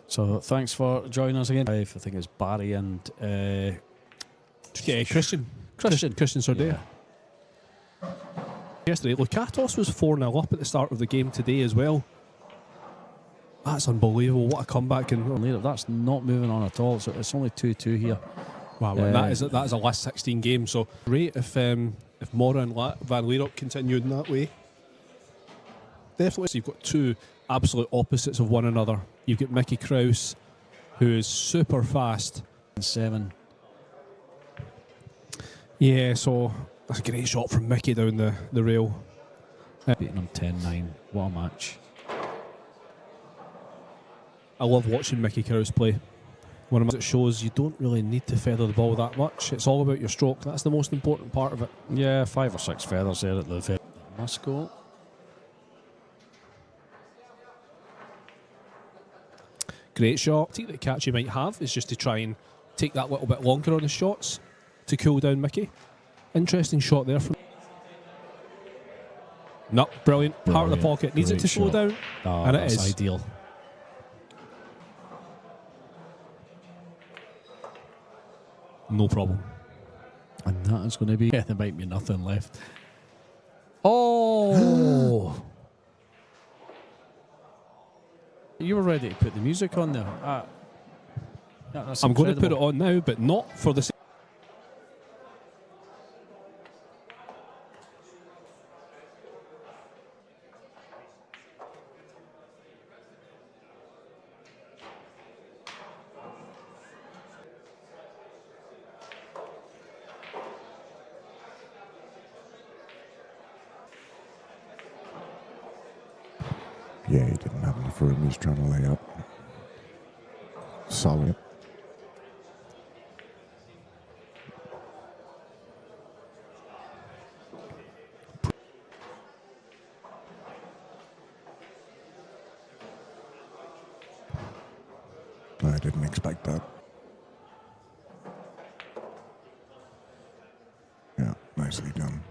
So thanks for joining us again. I think it's Barry and Christian Sordea. Yeah. Yesterday, Locatos was 4-0 up at the start of the game today as well. That's unbelievable. What a comeback. And that's not moving on at all. So it's only 2-2 here. wow, that is a last 16 game. So great if Mora and Van Leerop continued in that way. Definitely. So you've got two absolute opposites of one another. You've got Mickey Krause, who is super fast. 7. Yeah, so that's a great shot from Mickey down the rail. Beating him 10-9. What a match. I love watching Mickey Krause play. One of it shows you don't really need to feather the ball that much. It's all about your stroke. That's the most important part of it. Yeah, 5 or 6 feathers there at the feather. Must go. Great shot. The that Kaçi might have is just to try and take that little bit longer on his shots to cool down Mickey. Interesting shot there from. No, brilliant. Heart of the pocket. Needs it to slow down. Oh, and that's it is ideal. No problem. And that is going to be. Yeah, there might be nothing left. Oh! You were ready to put the music on there. Yeah, that's I'm going to incredible. put it on now, but not for the. Yeah, he didn't have enough room. He was trying to lay up. Solid. I didn't expect that. Yeah, nicely done.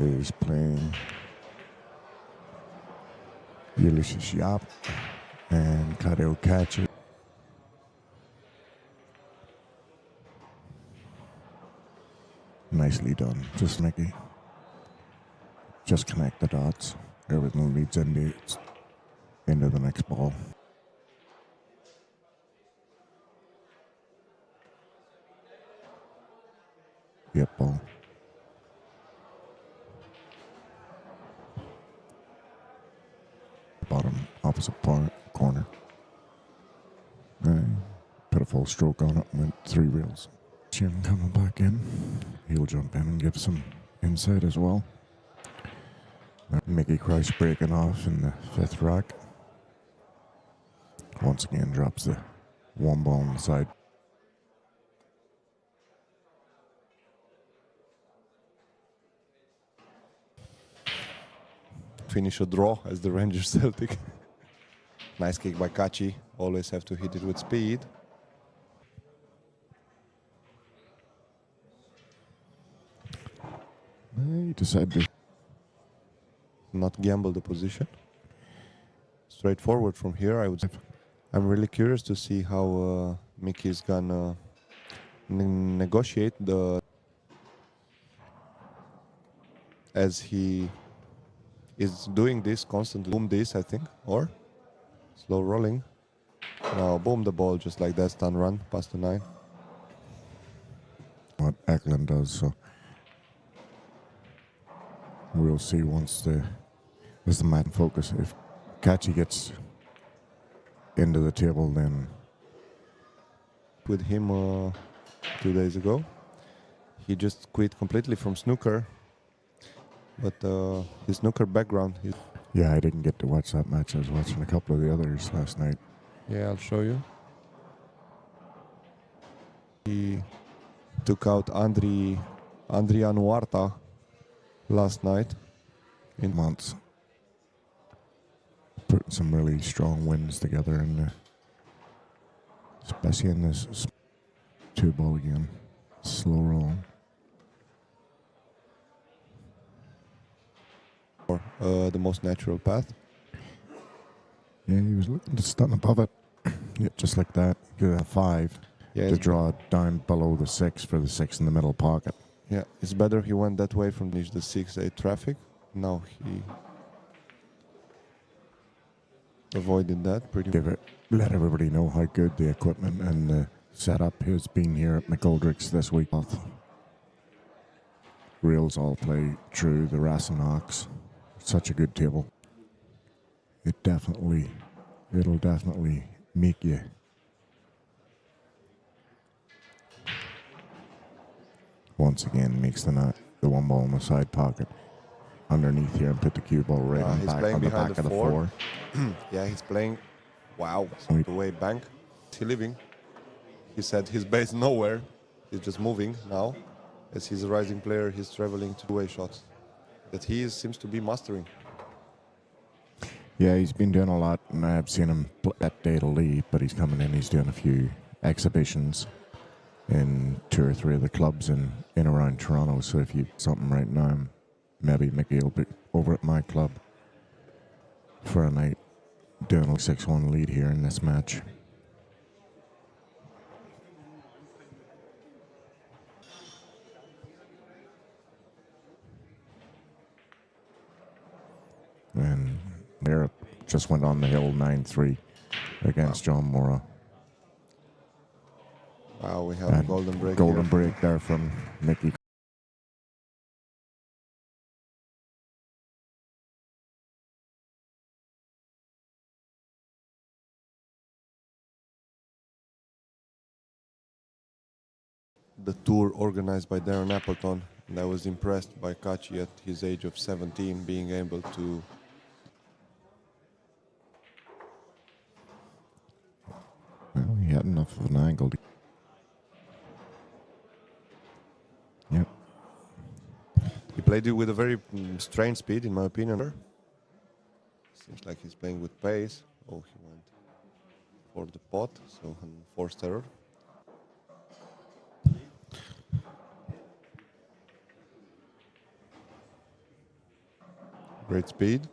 Is playing Ulysses Yap and Eklent Kaçi. Nicely done. Just Mickey. Just connect the dots. Everything leads into the next ball. Yep, ball. Bottom opposite corner. Put a full stroke on it, went 3 reels. Jim coming back in. He'll jump in and give some insight as well. Mickey Krause breaking off in the 5th rack. Once again drops the 1 ball on the side. Finish a draw as the Rangers Celtic. Nice kick by Kaçi. Always have to hit it with speed. He decided to not gamble the position. Straightforward from here, I would say. I'm really curious to see how Mickey is gonna negotiate as he is doing this constantly. Boom this, I think, or slow rolling. Now boom the ball just like that, stun run past the 9. what Eklent does, so we'll see once the mat in focus. If Kaçi gets into the table, then with him 2 days ago. He just quit completely from snooker, but his snooker background. yeah, I didn't get to watch that match. I was watching a couple of the others last night. Yeah, I'll show you. He took out Andrian Huerta last night. In months. Put some really strong wins together, and especially in this 2-ball game. Slow roll. The most natural path. Yeah, he was looking to stun above it. Yeah, just like that. Get a 5 Yeah, to draw down below the 6 for the 6 in the middle pocket. yeah, it's better he went that way from the 6-8 traffic. Now he avoided that pretty much. Let everybody know how good the equipment and the setup has been here at McGoldrick's this week. Reels all play true, the Rasenachs. Such a good table. It'll definitely make you. Once again, makes the 1-ball in the side pocket underneath here and put the cue ball right on, He's back, playing on the behind back the of the 4. 4. Yeah, he's playing. Wow, the way bank. He leaving. He said his base nowhere. He's just moving now. As he's a rising player, he's traveling to two-way shots that he seems to be mastering. Yeah, he's been doing a lot, and I've seen him at day to lead, but he's coming in, he's doing a few exhibitions in 2 or 3 of the clubs in around Toronto. So if you something right now, maybe Mickey will be over at my club for a night doing a 6-1 lead here in this match. And there just went on the hill 9-3 against John Mora. Wow, we have a golden break Golden here. break there from Mickey. The tour organized by Darren Appleton, and I was impressed by Kaçi at his age of 17 being able to Well, he had enough of an angle. Yep. He played it with a very strange speed, in my opinion. Seems like he's playing with pace. Oh, he went for the pot, so forced error. Great speed.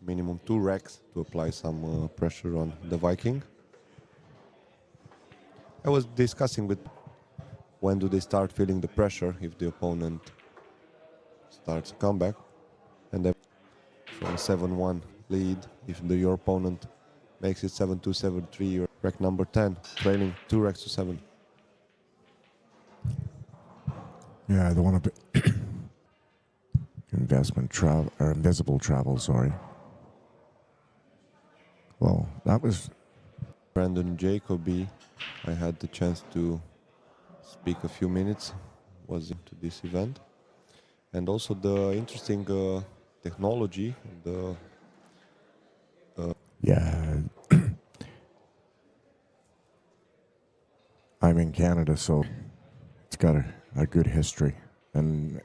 Minimum 2 racks to apply some pressure on the Viking. I was discussing with when do they start feeling the pressure if the opponent starts a comeback, and then from 7-1 lead, if your opponent makes it 7-2, 7-3, you're rack number 10, trailing 2 racks to 7. Yeah, the one up investment travel or invisible travel, sorry. Well, that was Brandon Jacoby, I had the chance to speak a few minutes, was into this event. And also the interesting technology, the yeah. I'm in Canada, so it's got a good history. And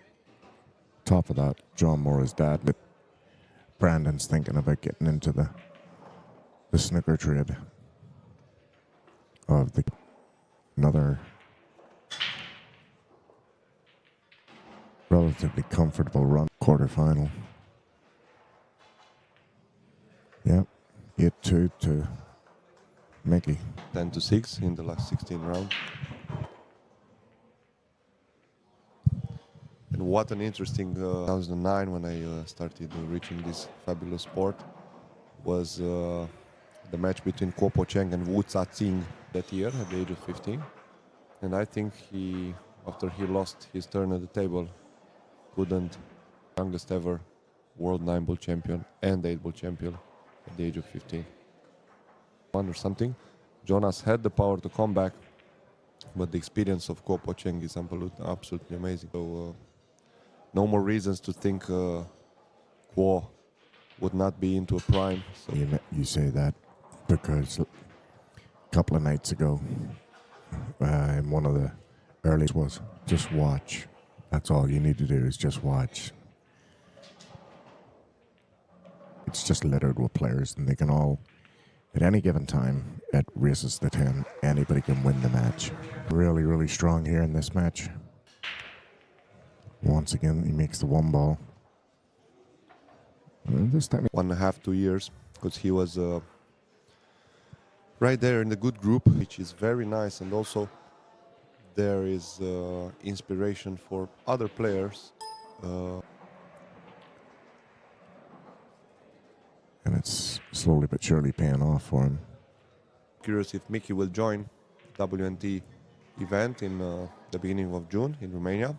top of that, John Mora's dad, but Brandon's thinking about getting into the snooker trade of another relatively comfortable run quarterfinal. Yep, 8-2 to Mickey. 10-6 in the last 16 round. And what an interesting 2009 when I started reaching this fabulous sport was the match between Kuo Po Cheng and Wu Tsa Tsing that year at the age of 15. And I think he, after he lost his turn at the table, couldn't, youngest ever world 9-ball champion and 8-ball champion at the age of 15. One or something. Jonas had the power to come back, but the experience of Kuo Po Cheng is absolutely amazing. So no more reasons to think Kuo would not be into a prime. So You say that because a couple of nights ago, in one of the early was just watch. That's all you need to do is just watch. It's just littered with players, and they can all, at any given time, at races to 10, anybody can win the match. Really, really strong here in this match. Once again, he makes the one ball. And this time, 1.5, 2 years, because he was right there in the good group, which is very nice, and also there is inspiration for other players. and it's slowly but surely paying off for him. Curious if Mickey will join WNT event in the beginning of June in Romania.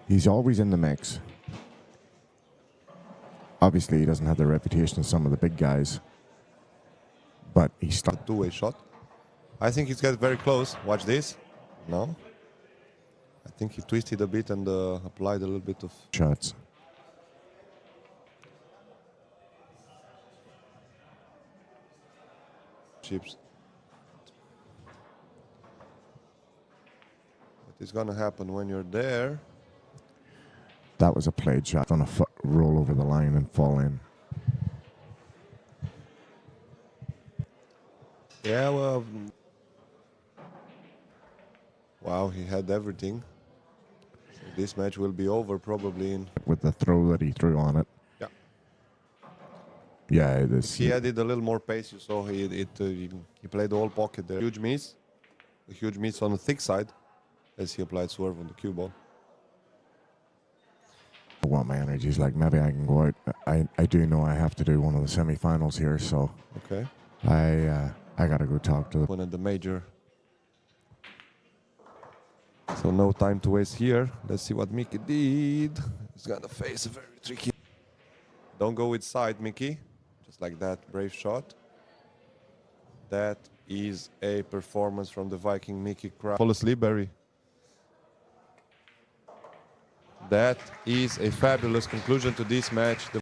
He's always in the mix. Obviously, he doesn't have the reputation of some of the big guys, but he's A stuck. two-way shot. I think he's got very close. Watch this. No. I think he twisted a bit and applied a little bit of Shots. chips. What is gonna happen when you're there? That was a played shot on a foot, roll over the line and fall in. Yeah, well. Wow, he had everything. So this match will be over probably in. With the throw that he threw on it. Yeah. Yeah, this. He added a little more pace. You saw he played the whole pocket there. Huge miss. A huge miss on the thick side as he applied swerve on the cue ball. What my energy's like. Maybe I can go out. I do know I have to do one of the semi-finals here, so Okay. I gotta go talk to the. One at the major. So no time to waste here. Let's see what Mickey did. He's gonna face a very tricky. Don't go with side, Mickey. Just like that, brave shot. That is a performance from the Viking Mickey Krause. Fall asleep, Barry. That is a fabulous conclusion to this match.